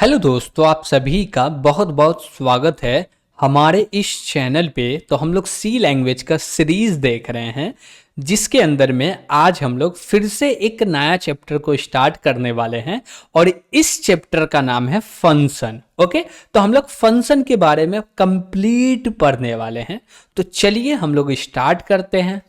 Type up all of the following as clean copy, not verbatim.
Hello दोस्तों, आप सभी का बहुत बहुत स्वागत है हमारे इस चैनल पे। तो हम लोग सी लैंग्वेज का सीरीज देख रहे हैं, जिसके अंदर में आज हम लोग फिर से एक नया चैप्टर को स्टार्ट करने वाले हैं और इस चैप्टर का नाम है फंक्शन। ओके, तो हम लोग फंक्शन के बारे में कंप्लीट पढ़ने वाले हैं। तो चलिए हम लोग स्टार्ट करते हैं।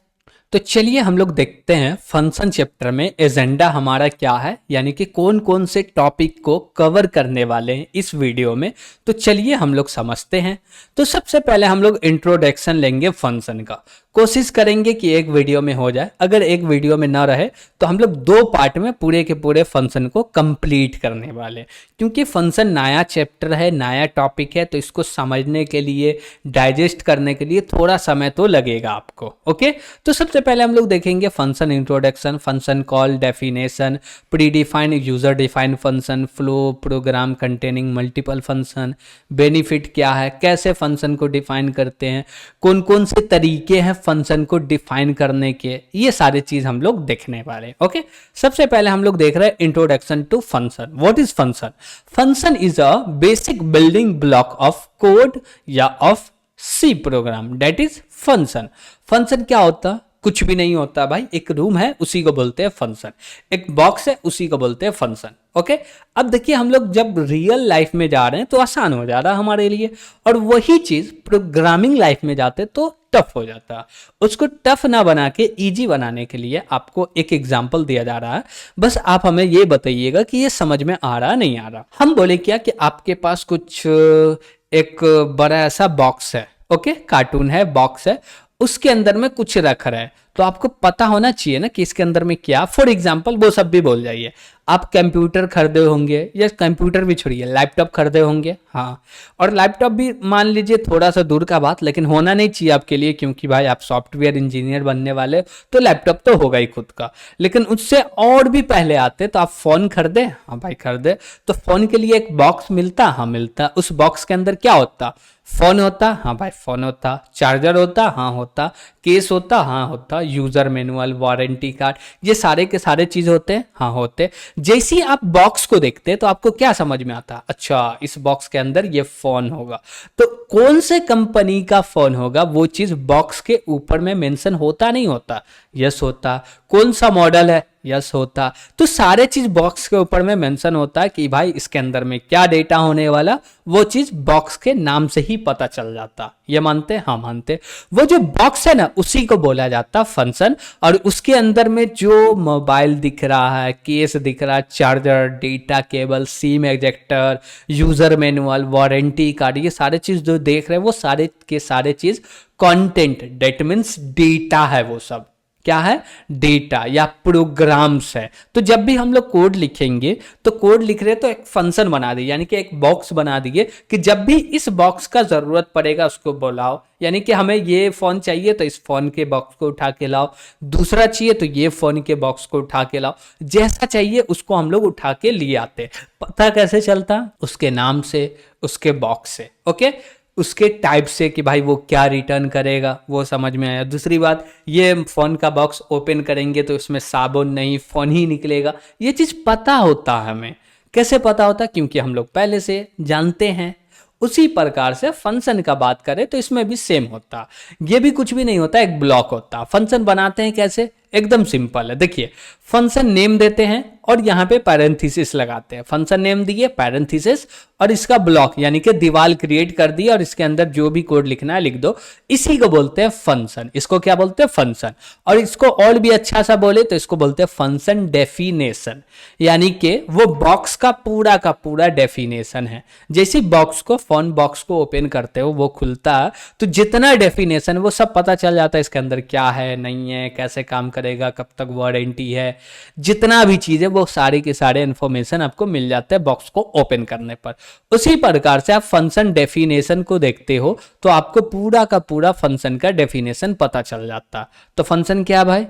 तो चलिए हम लोग देखते हैं फंक्शन चैप्टर में एजेंडा हमारा क्या है, यानी कि कौन कौन से टॉपिक को कवर करने वाले हैं इस वीडियो में। तो चलिए हम लोग समझते हैं। तो सबसे पहले हम लोग इंट्रोडक्शन लेंगे फंक्शन का। कोशिश करेंगे कि एक वीडियो में हो जाए, अगर एक वीडियो में ना रहे तो हम लोग दो पार्ट में पूरे के पूरे फंक्शन को कंप्लीट करने वाले, क्योंकि फंक्शन नया चैप्टर है, नया टॉपिक है, तो इसको समझने के लिए, डाइजेस्ट करने के लिए थोड़ा समय तो लगेगा आपको। ओके, तो सबसे पहले हम लोग देखेंगे function introduction, function call, definition, pre defined user defined function, flow, program containing multiple function, benefit क्या है, कैसे फंक्शन को डिफाइन करते हैं, कौन कौन से तरीके हैं फंक्शन को डिफाइन करने के, ये सारी चीज हम लोग देखने वाले हैं। ओके, सबसे पहले हम लोग देख रहे हैं introduction to function. What is function? Function is a basic building block of code या of C program, that is function. Function क्या होता? कुछ भी नहीं होता भाई, एक रूम है उसी को बोलते हैं फंक्शन, एक बॉक्स है उसी को बोलते हैं फंक्शन। ओके, अब देखिए हम लोग जब रियल लाइफ में जा रहे हैं तो आसान हो जा रहा है हमारे लिए, और वही चीज प्रोग्रामिंग लाइफ में जाते तो टफ हो जाता। उसको टफ ना बना के इजी बनाने के लिए आपको एक एग्जांपल दिया जा रहा है। बस आप हमें ये बताइएगा कि ये समझ में आ रहा नहीं आ रहा। हम बोले क्या कि आपके पास कुछ एक बड़ा ऐसा बॉक्स है, ओके, कार्टून है, बॉक्स है, उसके अंदर में कुछ रख रहा है, तो आपको पता होना चाहिए ना कि इसके अंदर में क्या। फॉर एग्जांपल वो सब भी बोल जाइए, आप कंप्यूटर खरीदे होंगे, या कंप्यूटर भी छोड़िए, लैपटॉप खरीदे होंगे, हाँ, और लैपटॉप भी मान लीजिए थोड़ा सा दूर का बात, लेकिन होना नहीं चाहिए आपके लिए, क्योंकि भाई आप सॉफ्टवेयर इंजीनियर बनने वाले, तो लैपटॉप तो होगा ही खुद का। लेकिन उससे और भी पहले आते तो आप फोन खरीदे, हाँ भाई खरीदे, तो फोन के लिए एक बॉक्स मिलता, हाँ मिलता। उस बॉक्स के अंदर क्या होता? फोन होता, हाँ भाई फोन होता। चार्जर होता, हाँ होता। केस होता, हाँ होता। यूजर मैनुअल, वारंटी कार्ड, ये सारे के सारे चीज होते हैं, हाँ होते। जैसे ही आप बॉक्स को देखते हैं तो आपको क्या समझ में आता? अच्छा, इस बॉक्स के अंदर ये फोन होगा। तो कौन से कंपनी का फोन होगा वो चीज बॉक्स के ऊपर में मेंशन होता नहीं होता? यस होता। कौन सा मॉडल है? यस होता। तो सारे चीज बॉक्स के ऊपर में मेंशन होता है कि भाई इसके अंदर में क्या डेटा होने वाला, वो चीज बॉक्स के नाम से ही पता चल जाता। ये मानते? हाँ मानते। वो जो बॉक्स है ना, उसी को बोला जाता फंक्शन, और उसके अंदर में जो मोबाइल दिख रहा है, केस दिख रहा है, charger, data cable, SIM ejector, user manual, warranty card, ये सारे चीज जो देख रहे हैं वो सारे के सारे चीज कंटेंट, डेट मीन्स डेटा है। वो सब क्या है? डेटा या प्रोग्राम्स है। तो जब भी हम लोग कोड लिखेंगे तो कोड लिख रहे तो एक फंक्शन बना दिए, यानी कि एक बॉक्स बना दिए कि जब भी इस बॉक्स का जरूरत पड़ेगा उसको बुलाओ, यानी कि हमें ये फोन चाहिए तो इस फोन के बॉक्स को उठा के लाओ, दूसरा चाहिए तो ये फोन के बॉक्स को उठा के लाओ, जैसा चाहिए उसको हम लोग उठा के लिए आते। पता कैसे चलता? उसके नाम से, उसके बॉक्स से, ओके, उसके टाइप से कि भाई वो क्या रिटर्न करेगा, वो समझ में आया। दूसरी बात, ये फोन का बॉक्स ओपन करेंगे तो इसमें साबुन नहीं, फोन ही निकलेगा, ये चीज पता होता है हमें। कैसे पता होता? क्योंकि हम लोग पहले से जानते हैं। उसी प्रकार से फंक्शन का बात करें तो इसमें भी सेम होता। ये भी कुछ भी नहीं होता, एक ब्लॉक होता। फंक्शन बनाते हैं कैसे? एकदम सिंपल है। देखिए, फंक्शन नेम देते हैं और यहाँ पे पैरेंथेसिस लगाते हैं। फंक्शन नेम दिए, पैरेंथेसिस, और इसका ब्लॉक यानी कि दीवार क्रिएट कर दिया, और इसके अंदर जो भी कोड लिखना है लिख दो। इसी को बोलते हैं फंक्शन। इसको क्या बोलते हैं? फंक्शन। और इसको और भी अच्छा सा बोले तो इसको बोलते हैं फंक्शन डेफिनेशन, यानी कि वो बॉक्स का पूरा डेफिनेशन है। जैसे बॉक्स को, फोन बॉक्स को ओपन करते हो वो खुलता है, तो जितना डेफिनेशन वो सब पता चल जाता है, इसके अंदर क्या है, नहीं है, कैसे काम करेगा, कब तक वारंटी है, जितना भी चीज है वो सारे के सारे इंफॉर्मेशन आपको मिल जाते हैं बॉक्स को ओपन करने पर। उसी प्रकार से आप फंक्शन डेफिनेशन को देखते हो तो आपको पूरा का पूरा फंक्शन का डेफिनेशन पता चल जाता। तो फंक्शन क्या भाई?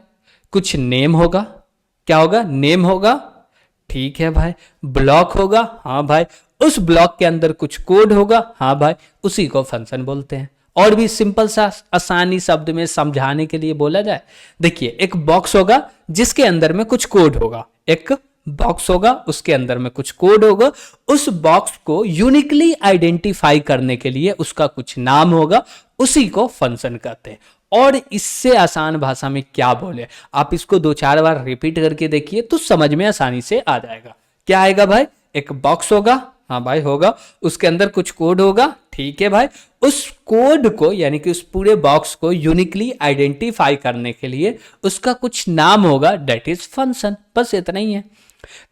कुछ नेम होगा। क्या होगा? नेम होगा, ठीक है भाई। ब्लॉक होगा, हाँ भाई। उस ब्लॉक के अंदर कुछ कोड होगा, हाँ भाई, उसी को फंक्शन बोलते हैं। और भी सिंपल सा आसानी शब्द में समझाने के लिए बोला जाए, देखिए एक बॉक्स होगा जिसके अंदर में कुछ कोड होगा, एक बॉक्स होगा, उसके अंदर में कुछ कोड होगा, उस बॉक्स को यूनिकली आइडेंटिफाई करने के लिए उसका कुछ नाम होगा, उसी को फंक्शन कहते हैं। और इससे आसान भाषा में क्या बोले, आप इसको 2-4 बार रिपीट करके देखिए तो समझ में आसानी से आ जाएगा। क्या आएगा भाई, एक बॉक्स होगा, हाँ भाई होगा, उसके अंदर कुछ कोड होगा, ठीक है भाई, उस कोड को यानी कि उस पूरे बॉक्स को यूनिकली आइडेंटिफाई करने के लिए उसका कुछ नाम होगा, दैट इज फंक्शन। बस इतना ही है।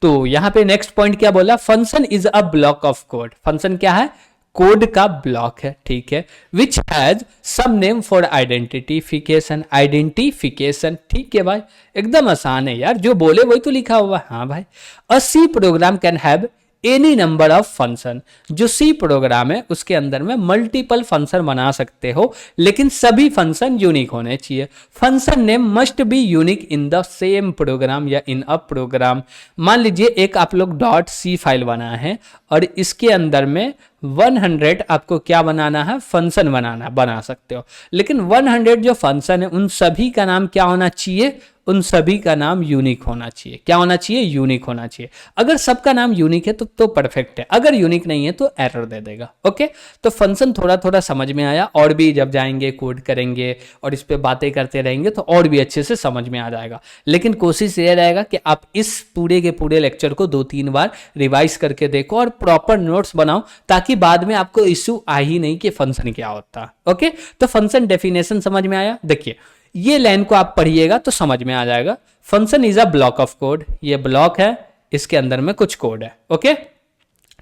तो यहां पे नेक्स्ट पॉइंट क्या बोला, function is a block of code. Function क्या है, कोड का ब्लॉक है, ठीक है, which has some name for identification. Identification, ठीक है भाई, एकदम आसान है यार, जो बोले वही तो लिखा हुआ है। हाँ भाई, a C program can have any number of function. जो सी प्रोग्राम है उसके अंदर में मल्टीपल फंक्शन बना सकते हो, लेकिन सभी फंक्शन यूनिक होने चाहिए। Function name must be unique in the same programme या इन अ प्रोग्राम। मान लीजिए एक आप लोग डॉट सी फाइल बना है और इसके अंदर में 100 आपको क्या बनाना है, फंक्शन बना सकते हो, लेकिन 100 जो फंक्शन है उन सभी का नाम क्या होना चाहिए, उन सभी का नाम यूनिक होना चाहिए। क्या होना चाहिए, यूनिक होना चाहिए। अगर सबका नाम यूनिक है तो परफेक्ट है, अगर यूनिक नहीं है तो एरर दे देगा। ओके, तो फंक्शन थोड़ा थोड़ा समझ में आया, और भी जब जाएंगे कोड करेंगे और इस पे बातें करते रहेंगे तो और भी अच्छे से समझ में आ जाएगा। लेकिन कोशिश ये रहेगा कि आप इस पूरे के पूरे लेक्चर को 2-3 बार रिवाइज करके देखो और प्रॉपर नोट्स बनाओ, ताकि बाद में आपको इश्यू आ ही नहीं कि फंक्शन क्या होता है। ओके, तो फंक्शन डेफिनेशन समझ में आया। देखिए ये लाइन को आप पढ़िएगा तो समझ में आ जाएगा। Function is a block of code, ये ब्लॉक है, इसके अंदर में कुछ कोड है। ओके,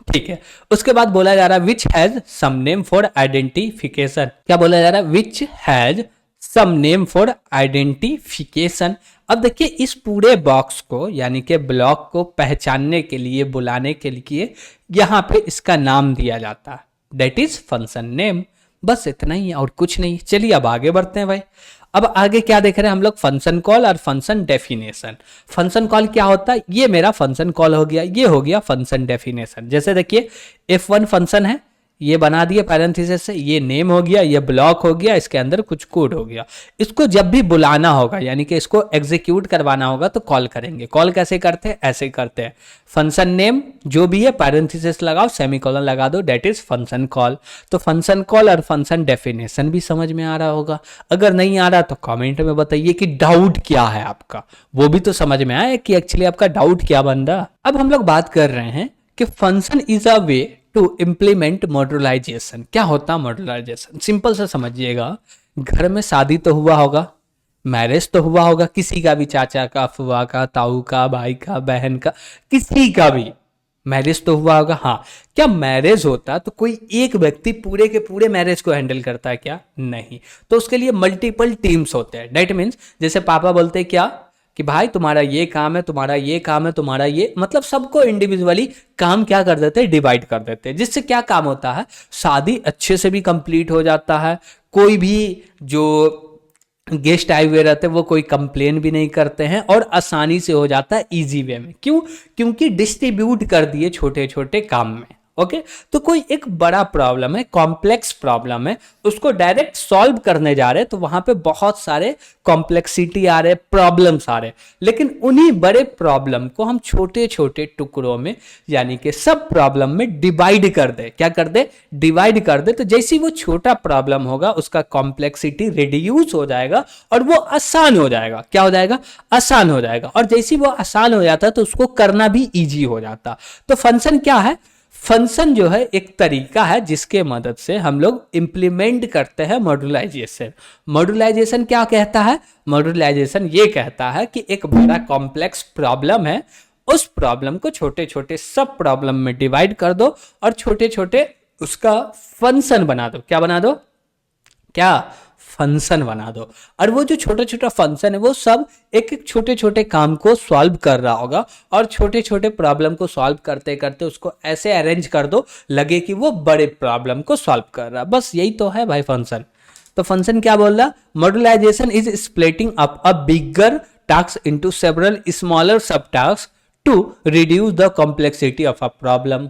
ठीक है। उसके बाद बोला जा रहा है which has some name for identification. क्या बोला जा रहा है, which has some name for identification. अब देखिए इस पूरे बॉक्स को यानी कि ब्लॉक को पहचानने के लिए, बुलाने के लिए यहां पे इसका नाम दिया जाता है, दैट इज फंक्शन नेम। बस इतना ही और कुछ नहीं। चलिए अब आगे बढ़ते हैं भाई। अब आगे क्या देख रहे हैं हम लोग, फंक्शन कॉल और फंक्शन डेफिनेशन। फंक्शन कॉल क्या होता है, ये मेरा फंक्शन कॉल हो गया, ये हो गया फंक्शन डेफिनेशन। जैसे देखिए F1 फंक्शन है, ये बना दिया पैरेंथेसिस से, ये नेम हो गया, ये ब्लॉक हो गया, इसके अंदर कुछ कोड हो गया। इसको जब भी बुलाना होगा यानी कि इसको एग्जीक्यूट करवाना होगा तो कॉल करेंगे। कॉल कैसे करते हैं, ऐसे करते हैं, फंक्शन नेम जो भी है पैरेंथेसिस लगाओ, सेमीकोलन लगा दो, दैट इज फंक्शन कॉल। तो फंक्शन कॉल और फंक्शन डेफिनेशन भी समझ में आ रहा होगा। अगर नहीं आ रहा तो कमेंट में बताइए कि डाउट क्या है आपका, वो भी तो समझ में आए कि एक्चुअली आपका डाउट क्या बन रहा। अब हम लोग बात कर रहे हैं कि function is a way to implement modularization. क्या होता है मॉड्यूलाइजेशन, सिंपल से समझिएगा। घर में शादी तो हुआ होगा, मैरिज तो हुआ होगा, किसी का भी, चाचा का, फुआ का, ताऊ का, भाई का, बहन का, किसी का भी मैरिज तो हुआ होगा। हाँ, क्या मैरिज होता तो कोई एक व्यक्ति पूरे के पूरे मैरिज को हैंडल करता है क्या, नहीं। तो उसके लिए मल्टीपल टीम्स होते हैं। दैट मीन्स जैसे पापा बोलते हैं क्या कि भाई तुम्हारा ये काम है, तुम्हारा ये काम है, तुम्हारा ये, मतलब सबको इंडिविजुअली काम क्या कर देते हैं, डिवाइड कर देते हैं। जिससे क्या काम होता है, शादी अच्छे से भी कंप्लीट हो जाता है, कोई भी जो गेस्ट आए हुए रहते हैं वो कोई कंप्लेन भी नहीं करते हैं और आसानी से हो जाता है इजी वे में। क्यों, क्योंकि डिस्ट्रीब्यूट कर दिए छोटे छोटे काम में। ओके, तो कोई एक बड़ा प्रॉब्लम है, कॉम्प्लेक्स प्रॉब्लम है, उसको डायरेक्ट सॉल्व करने जा रहे हैं तो वहां पे बहुत सारे कॉम्प्लेक्सिटी आ रहे, प्रॉब्लम्स आ रहे, लेकिन उन्हीं बड़े प्रॉब्लम को हम छोटे छोटे टुकड़ों में यानी कि सब प्रॉब्लम में डिवाइड कर दे। क्या कर दे, डिवाइड कर दे। तो जैसे वो छोटा प्रॉब्लम होगा उसका कॉम्प्लेक्सिटी रिड्यूस हो जाएगा और वो आसान हो जाएगा। क्या हो जाएगा, आसान हो जाएगा। और जैसे वो आसान हो जाता है तो उसको करना भी ईजी हो जाता। तो फंक्शन क्या है, फंक्शन जो है एक तरीका है जिसके मदद से हम लोग इंप्लीमेंट करते हैं मॉड्यूलाइजेशन। मॉड्यूलाइजेशन क्या कहता है, मॉड्यूलाइजेशन ये कहता है कि एक बड़ा कॉम्प्लेक्स प्रॉब्लम है, उस प्रॉब्लम को छोटे छोटे सब प्रॉब्लम में डिवाइड कर दो और छोटे छोटे उसका फंक्शन बना दो। क्या बना दो, क्या, फंक्शन बना दो। और वो जो छोटा छोटा फंक्शन है वो सब एक एक छोटे छोटे काम को सॉल्व कर रहा होगा और छोटे छोटे प्रॉब्लम को सॉल्व करते करते उसको ऐसे अरेंज कर दो लगे कि वो बड़े प्रॉब्लम को सॉल्व कर रहा। बस यही तो है भाई फंक्शन। तो फंक्शन क्या बोल रहा, modularization is splitting up a bigger task into several smaller sub task to reduce the complexity of a problem.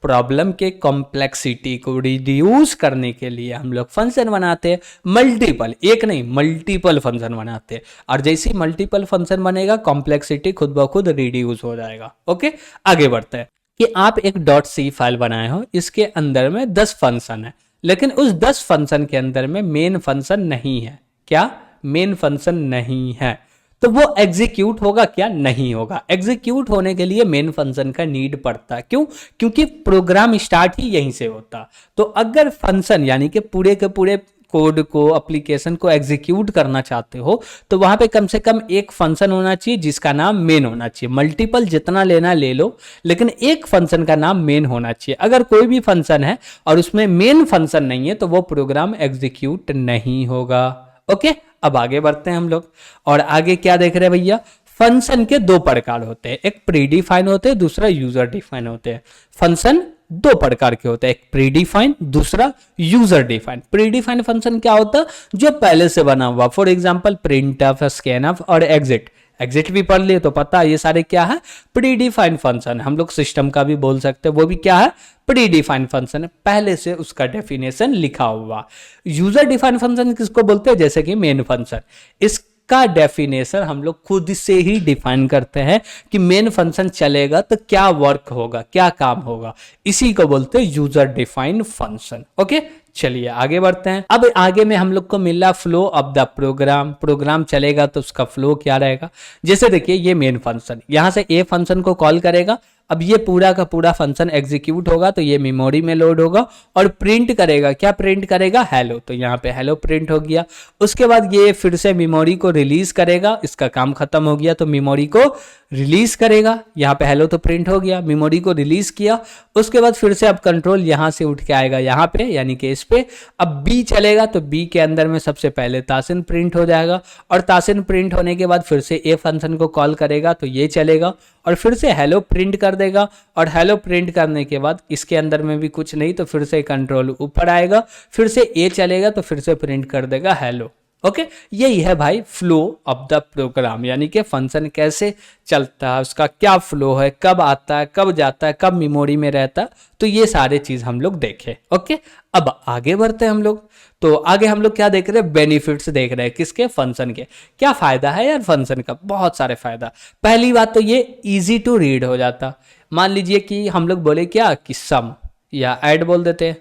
Problem के कॉम्प्लेक्सिटी को रिड्यूस करने के लिए हम लोग फंक्शन बनाते हैं, मल्टीपल, एक नहीं मल्टीपल फंक्शन बनाते हैं। और जैसे ही मल्टीपल फंक्शन बनेगा कॉम्प्लेक्सिटी खुद ब खुद रिड्यूस हो जाएगा। ओके, आगे बढ़ते हैं कि आप एक डॉट सी फाइल बनाए हो, इसके अंदर में 10 फंक्शन है, लेकिन उस 10 फंक्शन के अंदर में मेन फंक्शन नहीं है। क्या मेन फंक्शन नहीं है? तो वो एग्जीक्यूट होगा क्या? नहीं होगा। एग्जीक्यूट होने के लिए मेन फंक्शन का नीड पड़ता है। क्यों? क्योंकि प्रोग्राम स्टार्ट ही यहीं से होता। तो अगर फंक्शन यानी कि पूरे के पूरे कोड को, एप्लीकेशन को एग्जीक्यूट करना चाहते हो तो वहां पे कम से कम एक फंक्शन होना चाहिए जिसका नाम मेन होना चाहिए। मल्टीपल जितना लेना ले लो, लेकिन एक फंक्शन का नाम मेन होना चाहिए। अगर कोई भी फंक्शन है और उसमें मेन फंक्शन नहीं है तो वो प्रोग्राम एग्जीक्यूट नहीं होगा। ओके, अब आगे बढ़ते हैं हम लोग। और आगे क्या देख रहे हैं भैया? फंक्शन के दो प्रकार होते हैं, एक प्रीडिफाइन होते हैं, दूसरा यूजर डिफाइन होते हैं। फंक्शन दो प्रकार के होते हैं, एक प्रीडिफाइन, दूसरा यूजर डिफाइन। प्रीडिफाइन फंक्शन क्या होता है? जो पहले से बना हुआ, फॉर एग्जांपल प्रिंटफ, स्कैनफ और एग्जिट। एग्जिट भी पढ़ लिए तो पता है ये सारे क्या है? Predefine function. हम लोग सिस्टम का भी बोल सकते हैं, वो भी क्या है? प्रीडिफाइन फंक्शन है, पहले से उसका डेफिनेशन लिखा हुआ। यूजर डिफाइन फंक्शन किसको बोलते हैं? जैसे कि मेन फंक्शन, इसका डेफिनेशन हम लोग खुद से ही डिफाइन करते हैं कि मेन फंक्शन चलेगा तो क्या वर्क होगा, क्या काम होगा, इसी को बोलते हैं यूजर डिफाइन फंक्शन। ओके, चलिए आगे बढ़ते हैं। अब आगे में हम लोग को मिल रहा flow of the program. Program चलेगा तो उसका फ्लो क्या रहेगा? जैसे देखिए ये मेन फंक्शन, यहां से ए फंक्शन को कॉल करेगा। अब ये पूरा का पूरा फंक्शन एग्जीक्यूट होगा तो ये मेमोरी में लोड होगा और प्रिंट करेगा। क्या प्रिंट करेगा? हेलो। तो यहाँ पे हेलो प्रिंट हो गया। उसके बाद ये फिर से मेमोरी को रिलीज करेगा, इसका काम खत्म हो गया तो मेमोरी को रिलीज करेगा। यहाँ पे हेलो तो प्रिंट हो गया, मेमोरी को रिलीज किया। उसके बाद फिर से अब कंट्रोल यहाँ से उठ के आएगा यहाँ पे, यानी कि इस पे। अब बी चलेगा तो बी के अंदर में सबसे पहले तासिन प्रिंट हो जाएगा और तासिन प्रिंट होने के बाद फिर से ए फंक्शन को कॉल करेगा तो ये चलेगा और फिर से हेलो प्रिंट कर देगा। और हेलो प्रिंट करने के बाद इसके अंदर में भी कुछ नहीं तो फिर से कंट्रोल ऊपर आएगा, फिर से ए चलेगा तो फिर से प्रिंट कर देगा हेलो। ओके, यही है भाई फ्लो ऑफ द प्रोग्राम, यानी कि फंक्शन कैसे चलता है, उसका क्या फ्लो है, कब आता है, कब जाता है, कब मेमोरी में रहता है। तो ये सारे चीज हम लोग देखे। ओके, अब आगे बढ़ते हैं हम लोग। तो आगे हम लोग क्या देख रहे हैं? बेनिफिट्स देख रहे हैं। किसके? फंक्शन के। क्या फायदा है यार फंक्शन का? बहुत सारे फायदा। पहली बात तो ये इजी टू रीड हो जाता। मान लीजिए कि हम लोग बोले क्या कि सम या ऐड बोल देते हैं,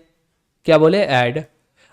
क्या बोले? ऐड।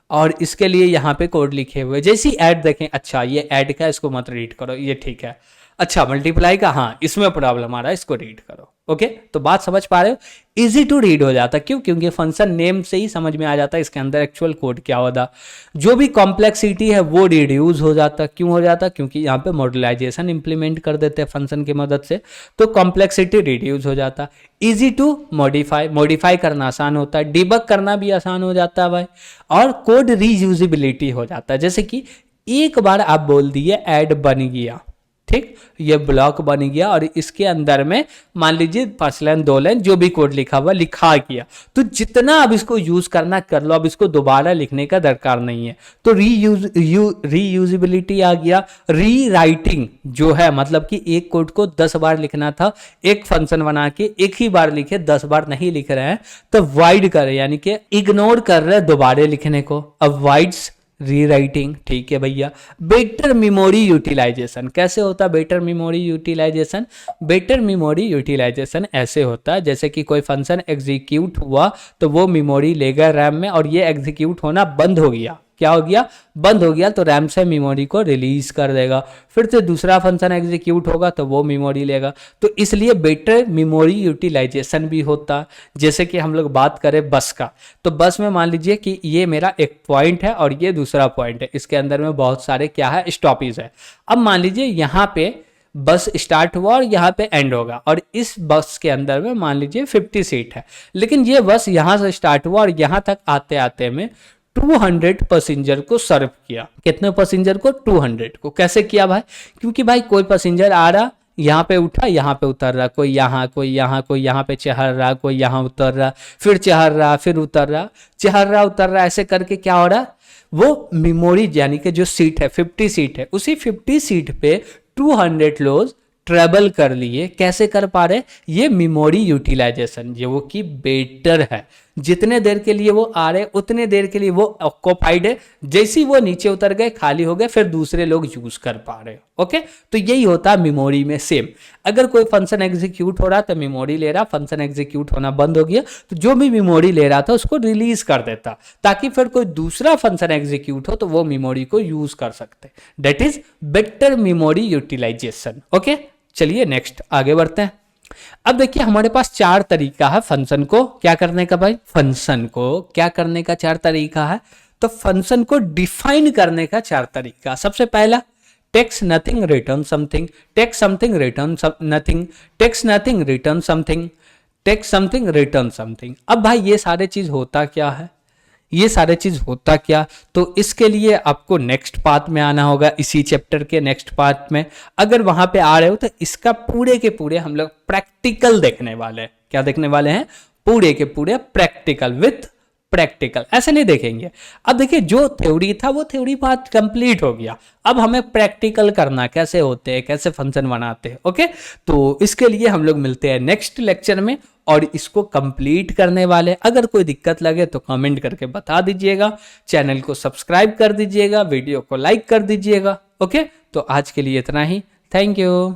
और इसके लिए यहाँ पे कोड लिखे हुए, जैसी ऐड देखें, अच्छा ये ऐड का, इसको मत रीड करो, ये ठीक है। अच्छा मल्टीप्लाई का, हाँ इसमें प्रॉब्लम आ रहा है, इसको रीड करो। ओके, तो बात समझ पा रहे हो? इजी टू रीड हो जाता। क्यों? क्योंकि फंक्शन नेम से ही समझ में आ जाता है इसके अंदर एक्चुअल कोड क्या होता। जो भी कॉम्प्लेक्सिटी है वो रिड्यूस हो जाता। क्यों हो जाता? क्योंकि यहाँ पे मॉड्यूलाइजेशन इंप्लीमेंट कर देते हैं फंक्शन की मदद से, तो कॉम्प्लेक्सिटी रिड्यूस हो जाता। इजी टू मॉडिफाई, मॉडिफाई करना आसान होता है, डिबग करना भी आसान हो जाता है भाई। और कोड रीयूजिबिलिटी हो जाता है। जैसे कि एक बार आप बोल दिए ऐड बन गया, ठीक, ये ब्लॉक बन गया और इसके अंदर में मान लीजिए 5 लाइन 2 लाइन जो भी कोड लिखा हुआ लिखा गया, तो जितना अब इसको यूज करना कर लो, अब इसको दोबारा लिखने का दरकार नहीं है। तो रीयूजिबिलिटी आ गया। री राइटिंग जो है, मतलब कि एक कोड को 10 बार लिखना था, एक फंक्शन बना के एक ही बार लिखे, 10 बार नहीं लिख रहे हैं, तो वाइड कर, यानी कि इग्नोर कर रहे हैं दोबारा लिखने को, अवॉइड्स रीराइटिंग। ठीक है भैया। बेटर मेमोरी यूटिलाइजेशन कैसे होता है? Better memory utilisation, better memory utilisation ऐसे होता है जैसे कि कोई फंक्शन एग्जीक्यूट हुआ तो वो मेमोरी लेगा रैम में, और ये एग्जीक्यूट होना बंद हो गया। क्या हो गया? बंद हो गया, तो रैम से मेमोरी को रिलीज कर देगा। फिर से दूसरा फंक्शन एग्जीक्यूट होगा तो वो मेमोरी लेगा। तो इसलिए बेटर मेमोरी यूटिलाइजेशन भी होता। जैसे कि हम लोग बात करें बस का, तो बस में मान लीजिए कि ये मेरा एक पॉइंट है और ये दूसरा पॉइंट है, इसके अंदर में बहुत सारे क्या है? स्टॉपेज है। अब मान लीजिए यहाँ पे बस स्टार्ट हुआ और यहाँ पे एंड होगा, और इस बस के अंदर में मान लीजिए 50 सीट है, लेकिन ये बस यहाँ से स्टार्ट हुआ और यहाँ तक आते आते में 200 पैसेंजर को सर्व किया। कितने पैसेंजर को? 200 को। कैसे किया भाई? क्योंकि भाई कोई पैसेंजर आ रहा, यहाँ पे उठा, यहाँ पे उतर रहा, कोई यहाँ, कोई यहाँ, कोई यहाँ पे चढ़ रहा, कोई यहाँ उतर रहा, फिर चढ़ रहा, फिर उतर रहा, चढ़ रहा, उतर रहा, ऐसे करके क्या हो रहा? वो मेमोरी यानी कि जो सीट है 50 सीट है, उसी 50 सीट पे 200 लोग ट्रेवल कर लिए। कैसे कर पा रहे? ये मेमोरी यूटिलाइजेशन जो कि बेटर है। जितने देर के लिए वो आ रहे उतने देर के लिए वो ऑक्यूपाइड है, जैसे ही वो नीचे उतर गए खाली हो गए फिर दूसरे लोग यूज कर पा रहे। ओके, तो यही होता है मेमोरी में सेम। अगर कोई फंक्शन एग्जीक्यूट हो रहा तो मेमोरी ले रहा, फंक्शन एग्जीक्यूट होना बंद हो गया तो जो भी मेमोरी ले रहा था उसको रिलीज कर देता, ताकि फिर कोई दूसरा फंक्शन एग्जीक्यूट हो तो वो मेमोरी को यूज कर सकते। That is better memory utilisation. Okay, चलिए नेक्स्ट आगे बढ़ते हैं। अब देखिए हमारे पास चार तरीका है फंक्शन को क्या करने का भाई, फंक्शन को क्या करने का चार तरीका है। तो फंक्शन को डिफाइन करने का चार तरीका। सबसे पहला, takes nothing return something, takes something return nothing, takes nothing return something, takes something return something. अब भाई ये सारे चीज होता क्या है, ये सारे चीज होता क्या, तो इसके लिए आपको नेक्स्ट पार्ट में आना होगा, इसी चैप्टर के नेक्स्ट पार्ट में। अगर वहां पे आ रहे हो तो इसका पूरे के पूरे हम लोग प्रैक्टिकल देखने वाले हैं। क्या देखने वाले हैं? पूरे के पूरे प्रैक्टिकल विथ प्रैक्टिकल, ऐसे नहीं देखेंगे। अब देखिए जो थ्योरी था वो थ्योरी पार्ट कंप्लीट हो गया, अब हमें प्रैक्टिकल करना, कैसे होते हैं, कैसे फंक्शन बनाते हैं। ओके, तो इसके लिए हम लोग मिलते हैं नेक्स्ट लेक्चर में और इसको कंप्लीट करने वाले। अगर कोई दिक्कत लगे तो कमेंट करके बता दीजिएगा, चैनल को सब्सक्राइब कर दीजिएगा, वीडियो को लाइक कर दीजिएगा। ओके, तो आज के लिए इतना ही। Thank you.